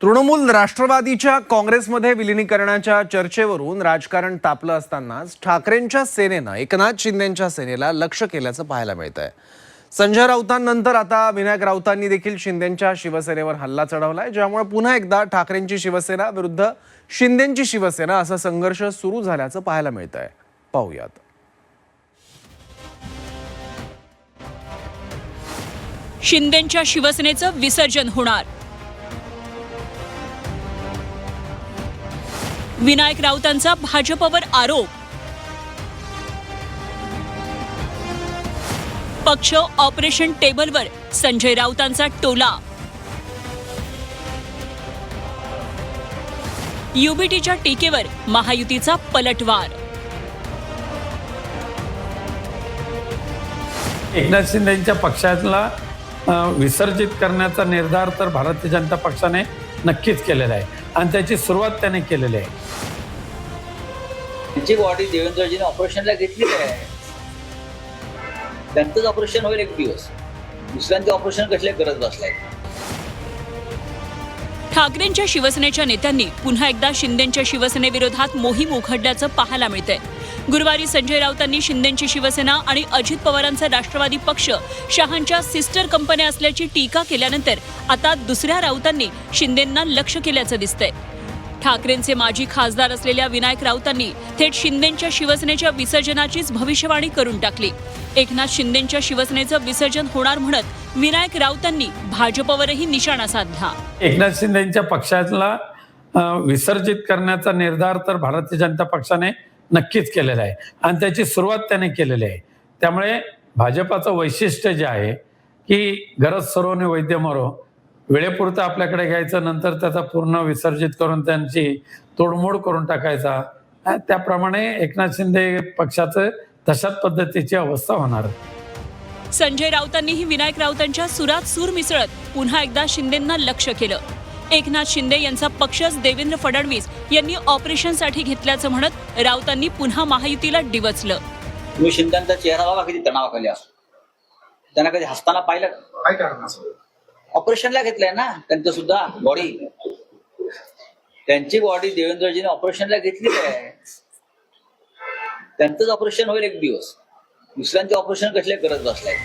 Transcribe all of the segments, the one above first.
तृणमूल राष्ट्रवादीच्या काँग्रेसमध्ये विलीनीकरणाच्या चर्चेवरून राजकारण तापलं असतानाच ठाकरेंच्या सेनेनं एकनाथ शिंदेंच्या सेनेला लक्ष केल्याचं पाहायला मिळतंय। संजय राऊतांनंतर आता विनायक राऊतांनी देखील शिंदेंच्या शिवसेनेवर हल्ला चढवलाय, ज्यामुळे पुन्हा एकदा ठाकरेंची शिवसेना विरुद्ध शिंदेंची शिवसेना असा संघर्ष सुरू झाल्याचं पाहायला मिळतंय। पाहूयात। शिंदेंच्या शिवसेनेचं विसर्जन होणार। विनायक राऊतांचा भाजपवर आरोप। पक्ष ऑपरेशन टेबलवर, संजय राऊतांचा टोला। युबीटीच्या टीकेवर महायुतीचा पलटवार। एकनाथ शिंदेंच्या पक्षाला विसर्जित करण्याचा निर्धार तर भारतीय जनता पक्षाने नक्कीच केलेला आहे आणि त्याची सुरुवात त्याने केलेली आहे। त्यांची बॉडी देवेंद्रजीने ऑपरेशनला घेतली आहे, त्यांचंच ऑपरेशन होईल एक दिवस, दुसऱ्यांचं ऑपरेशन कसले करत बसलाय। ठाकरेंच्या शिवसेनेच्या नेत्यांनी पुन्हा एकदा शिंदेंच्या शिवसेनेविरोधात मोहीम उघडल्याचं पाहायला मिळतंय। गुरुवारी संजय राऊतांनी शिंदेंची शिवसेना आणि अजित पवारांचा राष्ट्रवादी पक्ष शहांच्या सिस्टर कंपन्या असल्याची टीका केल्यानंतर आता दुसऱ्या राऊतांनी शिंदेंना लक्ष्य केल्याचं दिसतंय। ठाकरेंचे माजी खासदार असलेल्या विनायक राऊतांनी थेट शिंदेंच्या शिवसेनेच्या विसर्जनाचीच भविष्यवाणी करून टाकली। एकनाथ शिंदेंच्या शिवसेनेचं विसर्जन होणार म्हणत विनायक राऊतांनी भाजपवरही निशाणा साधला। एकनाथ शिंदेंच्या पक्षाला विसर्जित करण्याचा निर्धार तर भारतीय जनता पक्षाने नक्कीच केलेला आहे आणि त्याची सुरुवात त्याने केलेली आहे। त्यामुळे भाजपाचं वैशिष्ट्य जे आहे की गरज सरोने वैद्य मरो, वेळेपुरतं आपल्याकडे घ्यायचं, नंतर त्याचा पूर्ण विसर्जित करून त्यांची तोडमोड करून टाकायचा, त्याप्रमाणे एकनाथ शिंदे पक्षाचं तशाच पद्धतीची अवस्था होणार। संजय राऊतांनीही विनायक राऊतांच्या सुरात सूर मिसळत पुन्हा एकदा शिंदेंना लक्ष्य केलं। एकनाथ शिंदे यांचा पक्षच देवेंद्र फडणवीस यांनी ऑपरेशनसाठी घेतल्याचं म्हणत राऊतांनी पुन्हा महायुतीला डिवचलं। तुम्ही शिंदेचा चेहरा बघा किती तणावाखाली असतो, त्यांना कधी हसताना पाहिलं काय कारण असं? ऑपरेशनला घेतलंय ना त्यांचं सुद्धा बॉडी, त्यांची बॉडी देवेंद्रजीने ऑपरेशनला घेतली आहे, त्यांचंच ऑपरेशन होईल एक दिवस, दुसऱ्यांचे ऑपरेशन कसले करत बसलाय।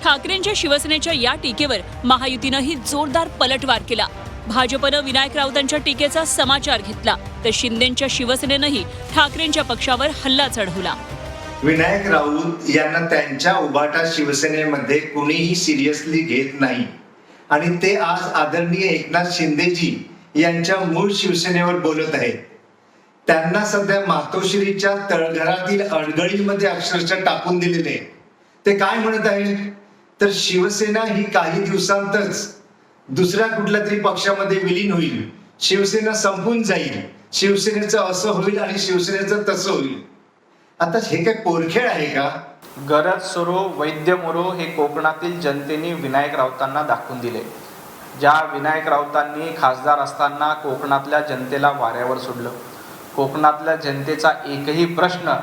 ठाकरेंच्या शिवसेनेच्या या टीकेवर महायुतीनंही जोरदार पलटवार केला। भाजपनं विनायक राऊतांच्या टीकेचा समाचार घेतला तर शिंदेंच्या शिवसेनेनंही ठाकरेंच्या पक्षावर हल्ला चढवला। विनायक राऊत यांना त्यांच्या उभाटा शिवसेनेमध्ये कुणीही सिरियसली घेत नाही आणि ते आज आदरणीय एकनाथ शिंदेजी यांच्या मूळ शिवसेनेवर बोलत आहेत। त्यांना सध्या मातोश्रीच्या तळघरातील अडगळीमध्ये अक्षरशः टाकून दिलेले। ते काय म्हणत आहेत तर शिवसेना ही काही दिवसांतच दुसऱ्या कुठल्या तरी पक्षामध्ये विलीन होईल, शिवसेना संपून जाईल, शिवसेनेचं असं होईल आणि शिवसेनेचं तसं होईल। आता हे काय पोरखेळ आहे का? गरज सरो वैद्य मरो हे कोकणातील जनतेने विनायक राऊतांना दाखवून दिले। ज्या विनायक राऊतांनी खासदार असताना कोकणातल्या जनतेला वाऱ्यावर सोडलं, कोकणातल्या जनतेचा एकही प्रश्न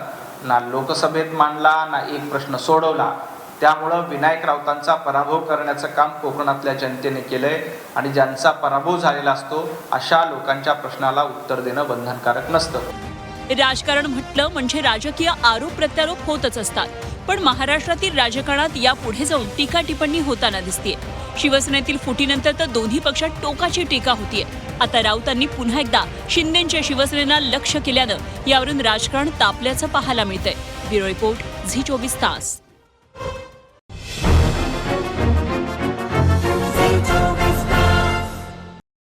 ना लोकसभेत मांडला ना एक प्रश्न सोडवला, त्यामुळं विनायक राऊतांचा पराभव करण्याचं काम कोकणातल्या जनतेने केलंय आणि ज्यांचा पराभव झालेला असतो अशा लोकांच्या प्रश्नाला उत्तर देणं बंधनकारक नसतं। राजकारण म्हटलं म्हणजे राजकीय आरोप प्रत्यारोप होतच असतात, पण महाराष्ट्रातील राजकारणात यापुढे जाऊन टीका टिप्पणी होताना दिसतेय। शिवसेनेतील फुटीनंतर तर दोन्ही पक्षात टोकाची टीका होतीये। आता राऊतांनी पुन्हा एकदा शिंदेंच्या शिवसेनेला लक्ष्य केल्यानं यावरून राजकारण तापल्याचं पाहायला मिळतंय। ब्युरो रिपोर्ट, झी 24 तास।